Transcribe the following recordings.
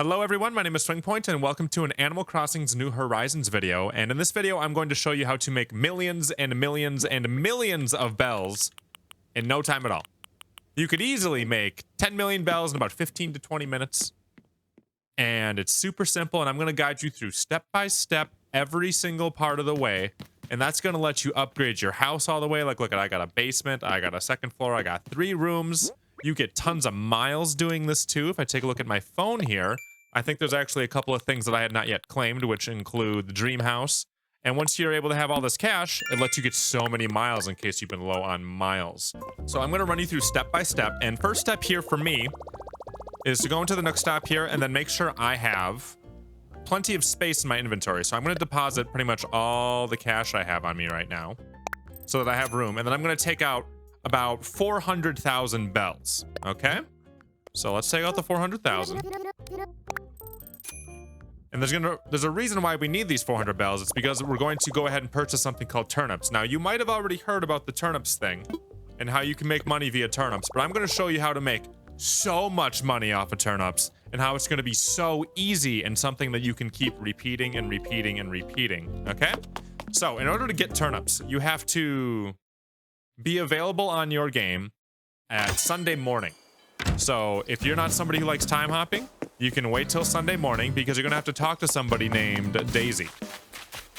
Hello everyone, my name is SwingPoynt and welcome to an Animal Crossing's New Horizons video. And in this video, I'm going to show you how to make millions and millions and millions of bells in no time at all. You could easily make 10 million bells in about 15 to 20 minutes. And it's super simple, and I'm going to guide you through step by step every single part of the way. And that's going to let you upgrade your house all the way. Like, look, I got a basement, I got a second floor, I got 3 rooms. You get tons of miles doing this too. If I take a look at my phone here, I think there's actually a couple of things that I had not yet claimed, which include the dream house. And once you're able to have all this cash, it lets you get so many miles in case you've been low on miles. So I'm going to run you through step by step. And first step here for me is to go into the Nook stop here and then make sure I have plenty of space in my inventory. So I'm going to deposit pretty much all the cash I have on me right now so that I have room. And then I'm going to take out about 400,000 bells. Okay, so let's take out the 400,000. And there's a reason why we need these 400 bells. It's because we're going to go ahead and purchase something called turnips. Now, you might have already heard about the turnips thing and how you can make money via turnips, but I'm going to show you how to make so much money off of turnips and how it's going to be so easy and something that you can keep repeating and repeating and repeating. Okay, so in order to get turnips, you have to be available on your game at Sunday morning. So if you're not somebody who likes time hopping, you can wait till Sunday morning because you're gonna have to talk to somebody named Daisy.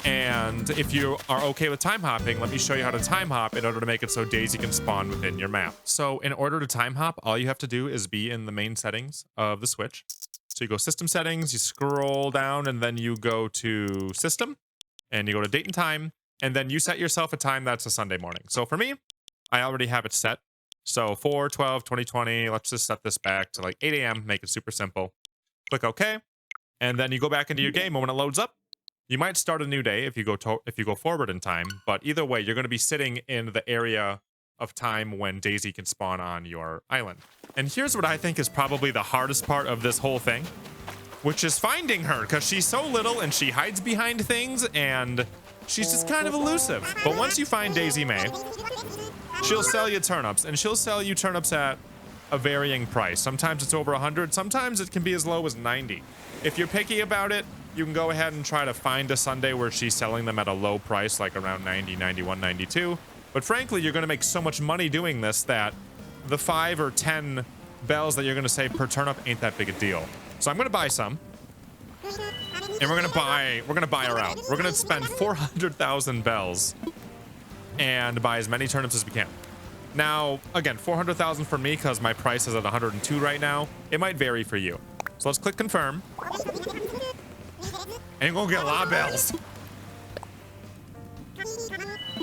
And if you are okay with time hopping, let me show you how to time hop in order to make it so Daisy can spawn within your map. So in order to time hop, all you have to do is be in the main settings of the Switch. So you go system settings, you scroll down, and then you go to system, and you go to date and time, and then you set yourself a time that's a Sunday morning. So for me, I already have it set. So 4/12/2020, let's just set this back to like 8 a.m. Make it super simple. Click OK, and then you go back into your game. And when it loads up, you might start a new day if you go forward in time. But either way, you're going to be sitting in the area of time when Daisy can spawn on your island. And here's what I think is probably the hardest part of this whole thing, which is finding her, because she's so little and she hides behind things and she's just kind of elusive. But once you find Daisy Mae, she'll sell you turnips, and she'll sell you turnips at a varying price. Sometimes it's over 100, sometimes it can be as low as 90. If you're picky about it, you can go ahead and try to find a Sunday where she's selling them at a low price, like around 90, 91, 92. But frankly, you're going to make so much money doing this that the 5 or 10 bells that you're going to save per turnip ain't that big a deal. So I'm going to buy some, and we're going to buy her out. We're going to spend 400,000 bells and buy as many turnips as we can. Now, again, 400,000 for me because my price is at 102 right now. It might vary for you. So let's click confirm. And we'll get a lot of bells.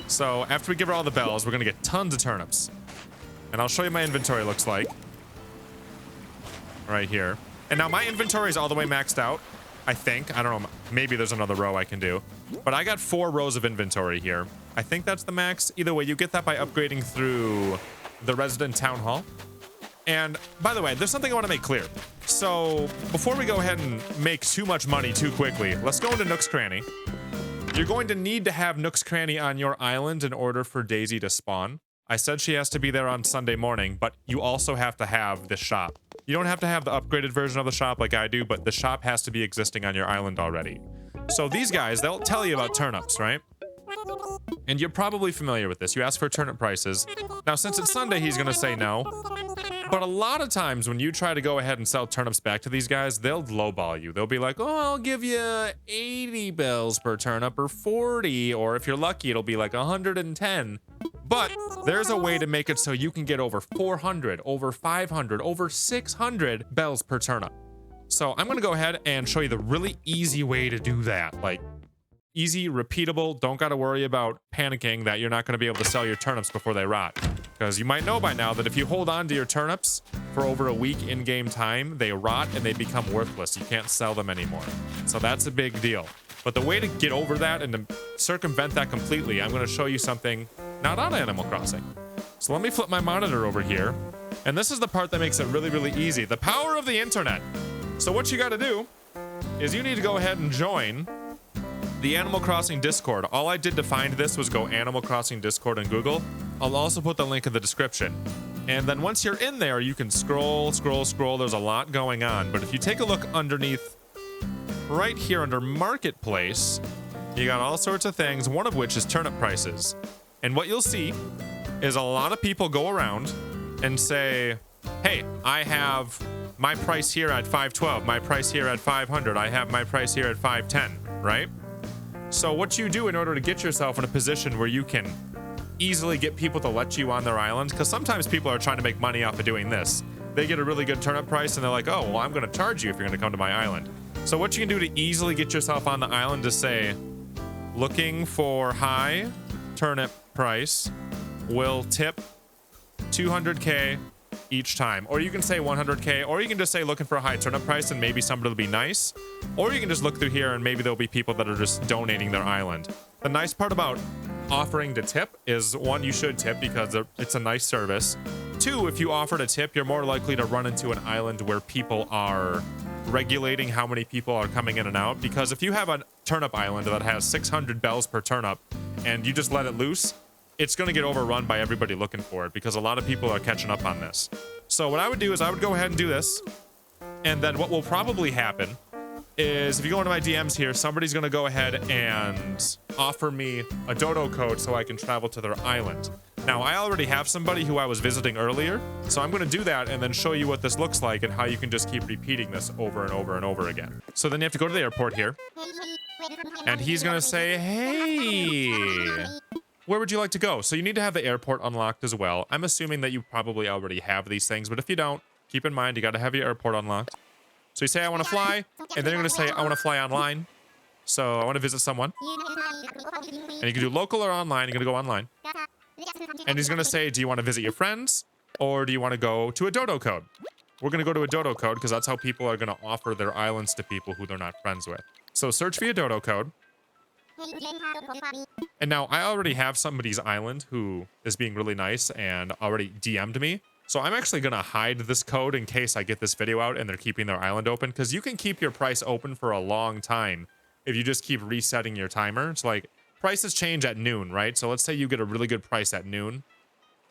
So after we give her all the bells, we're going to get tons of turnips. And I'll show you my inventory looks like. Right here. And now my inventory is all the way maxed out, I think. I don't know. Maybe there's another row I can do. But I got 4 rows of inventory here. I think that's the max. Either way, you get that by upgrading through the resident town hall. And by the way, there's something I want to make clear. So before we go ahead and make too much money too quickly, let's go into Nook's Cranny. You're going to need to have Nook's Cranny on your island in order for Daisy to spawn. I said she has to be there on Sunday morning, but you also have to have this shop. You don't have to have the upgraded version of the shop like I do, but the shop has to be existing on your island already. So these guys, they'll tell you about turnips, right? And you're probably familiar with this. You ask for turnip prices. Now, since it's Sunday, he's going to say no. But a lot of times when you try to go ahead and sell turnips back to these guys, they'll lowball you. They'll be like, oh, I'll give you 80 bells per turnip or 40. Or if you're lucky, it'll be like 110. But there's a way to make it so you can get over 400, over 500, over 600 bells per turnip. So I'm going to go ahead and show you the really easy way to do that. Like, easy, repeatable, don't got to worry about panicking that you're not going to be able to sell your turnips before they rot. Because you might know by now that if you hold on to your turnips for over a week in-game time, they rot and they become worthless. You can't sell them anymore. So that's a big deal. But the way to get over that and to circumvent that completely, I'm going to show you something not on Animal Crossing. So let me flip my monitor over here. And this is the part that makes it really, really easy. The power of the internet. So what you got to do is you need to go ahead and join the Animal Crossing Discord. All I did to find this was go Animal Crossing Discord in Google. I'll also put the link in the description. And then once you're in there, you can scroll, scroll, scroll. There's a lot going on. But if you take a look underneath right here under Marketplace, you got all sorts of things, one of which is turnip prices. And what you'll see is a lot of people go around and say, hey, I have my price here at 512, my price here at 500, I have my price here at 510, right? So what you do in order to get yourself in a position where you can easily get people to let you on their island, because sometimes people are trying to make money off of doing this. They get a really good turnip price and they're like, oh, well, I'm going to charge you if you're going to come to my island. So what you can do to easily get yourself on the island is say, looking for high turnip price, will tip 200K each time. Or you can say 100K, or you can just say looking for a high turnip price and maybe somebody will be nice. Or you can just look through here and maybe there'll be people that are just donating their island. The nice part about offering to tip is, one, you should tip because it's a nice service. Two, if you offer to tip, you're more likely to run into an island where people are regulating how many people are coming in and out. Because if you have a turnip island that has 600 bells per turnip and you just let it loose, it's going to get overrun by everybody looking for it because a lot of people are catching up on this. So what I would do is I would go ahead and do this. And then what will probably happen is if you go into my DMs here, somebody's going to go ahead and offer me a dodo code so I can travel to their island. Now, I already have somebody who I was visiting earlier, so I'm going to do that and then show you what this looks like and how you can just keep repeating this over and over and over again. So then you have to go to the airport here, and he's going to say, hey, where would you like to go? So you need to have the airport unlocked as well. I'm assuming that you probably already have these things, but if you don't, keep in mind you got to have your airport unlocked. So you say, I want to fly, and then you're going to say, I want to fly online. So I want to visit someone. And you can do local or online. You're going to go online. And he's going to say, do you want to visit your friends, or do you want to go to a dodo code? We're going to go to a dodo code because that's how people are going to offer their islands to people who they're not friends with. So search via dodo code. And now I already have somebody's island who is being really nice and already DM'd me. So I'm actually going to hide this code in case I get this video out and they're keeping their island open, because you can keep your price open for a long time if you just keep resetting your timer. It's like prices change at noon, right? So let's say you get a really good price at noon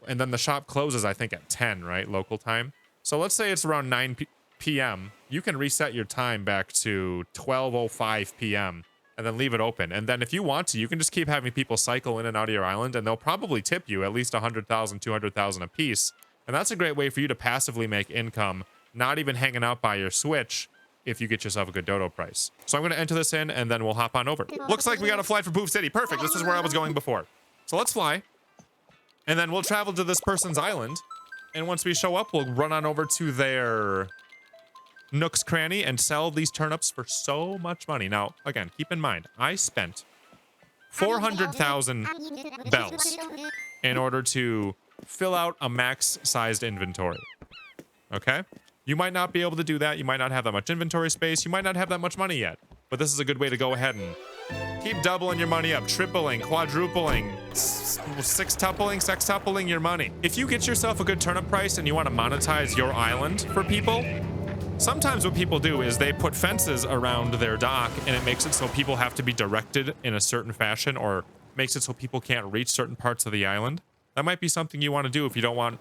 and then the shop closes, I think, at 10, right? Local time. So let's say it's around 9 p.m. You can reset your time back to 12:05 p.m. and then leave it open. And then if you want to, you can just keep having people cycle in and out of your island, and they'll probably tip you at least 100,000, 200,000 a piece. And that's a great way for you to passively make income, not even hanging out by your Switch, if you get yourself a good dodo price. So I'm going to enter this in, and then we'll hop on over. Looks like we got a flight for Poof City. Perfect. This is where I was going before. So let's fly, and then we'll travel to this person's island. And once we show up, we'll run on over to their Nook's Cranny and sell these turnips for so much money. Now, again, keep in mind, I spent 400,000 bells in order to fill out a max-sized inventory. Okay? You might not be able to do that. You might not have that much inventory space. You might not have that much money yet. But this is a good way to go ahead and keep doubling your money up, tripling, quadrupling, sextupling your money. If you get yourself a good turnip price and you want to monetize your island for people, sometimes what people do is they put fences around their dock, and it makes it so people have to be directed in a certain fashion, or makes it so people can't reach certain parts of the island. That might be something you want to do if you don't want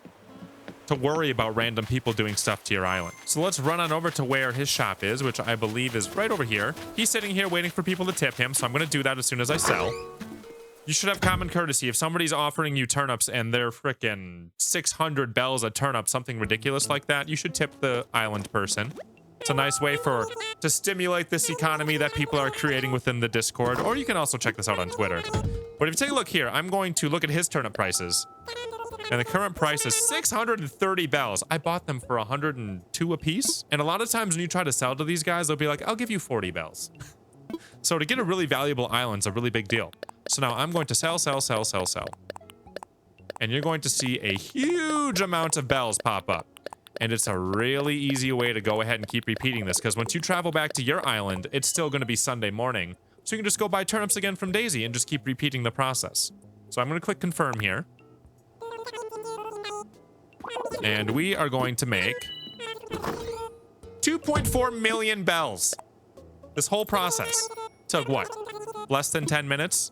to worry about random people doing stuff to your island. So let's run on over to where his shop is, which I believe is right over here. He's sitting here waiting for people to tip him, so I'm going to do that as soon as I sell. You should have common courtesy. If somebody's offering you turnips and they're frickin' 600 bells a turnip, something ridiculous like that, you should tip the island person. It's a nice way to stimulate this economy that people are creating within the Discord, or you can also check this out on Twitter. But if you take a look here, I'm going to look at his turnip prices. And the current price is 630 bells. I bought them for 102 a piece. And a lot of times when you try to sell to these guys, they'll be like, I'll give you 40 bells. So to get a really valuable island is a really big deal. So now I'm going to sell. And you're going to see a huge amount of bells pop up. And it's a really easy way to go ahead and keep repeating this, because once you travel back to your island, it's still going to be Sunday morning. So you can just go buy turnips again from Daisy and just keep repeating the process. So I'm going to click confirm here. And we are going to make 2.4 million bells. This whole process took what? Less than 10 minutes?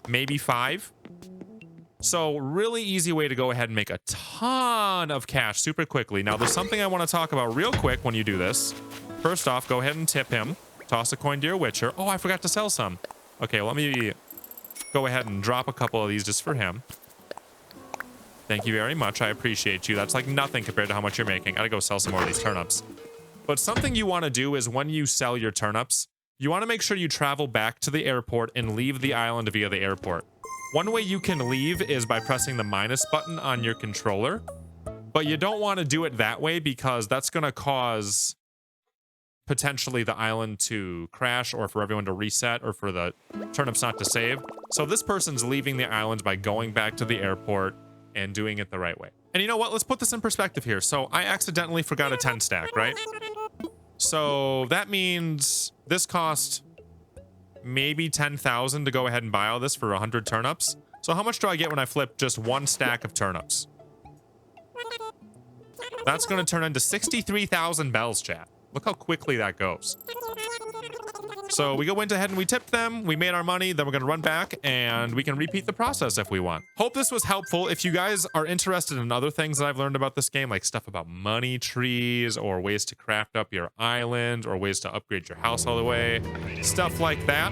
Maybe 5? So really easy way to go ahead and make a ton of cash super quickly. Now, there's something I want to talk about real quick when you do this. First off, go ahead and tip him. Toss a coin to your witcher. Oh, I forgot to sell some. Okay, let me go ahead and drop a couple of these just for him. Thank you very much. I appreciate you. That's like nothing compared to how much you're making. Gotta go sell some more of these turnips. But something you want to do is when you sell your turnips, you want to make sure you travel back to the airport and leave the island via the airport. One way you can leave is by pressing the minus button on your controller, but you don't want to do it that way because that's going to cause potentially the island to crash or for everyone to reset or for the turnips not to save. So this person's leaving the island by going back to the airport and doing it the right way. And you know what? Let's put this in perspective here. So I accidentally forgot a 10 stack, right? So that means this cost maybe 10,000 to go ahead and buy all this for 100 turnips. So how much do I get when I flip just one stack of turnips? That's going to turn into 63,000 bells, chat. Look how quickly that goes. So we went ahead and we tipped them. We made our money. Then we're going to run back and we can repeat the process if we want. Hope this was helpful. If you guys are interested in other things that I've learned about this game, like stuff about money trees or ways to craft up your island or ways to upgrade your house all the way, stuff like that,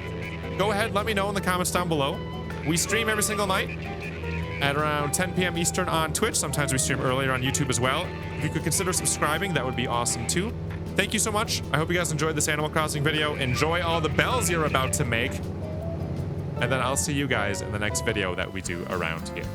go ahead, let me know in the comments down below. We stream every single night at around 10 p.m. Eastern on Twitch. Sometimes we stream earlier on YouTube as well. If you could consider subscribing, that would be awesome too. Thank you so much. I hope you guys enjoyed this Animal Crossing video. Enjoy all the bells you're about to make. And then I'll see you guys in the next video that we do around here.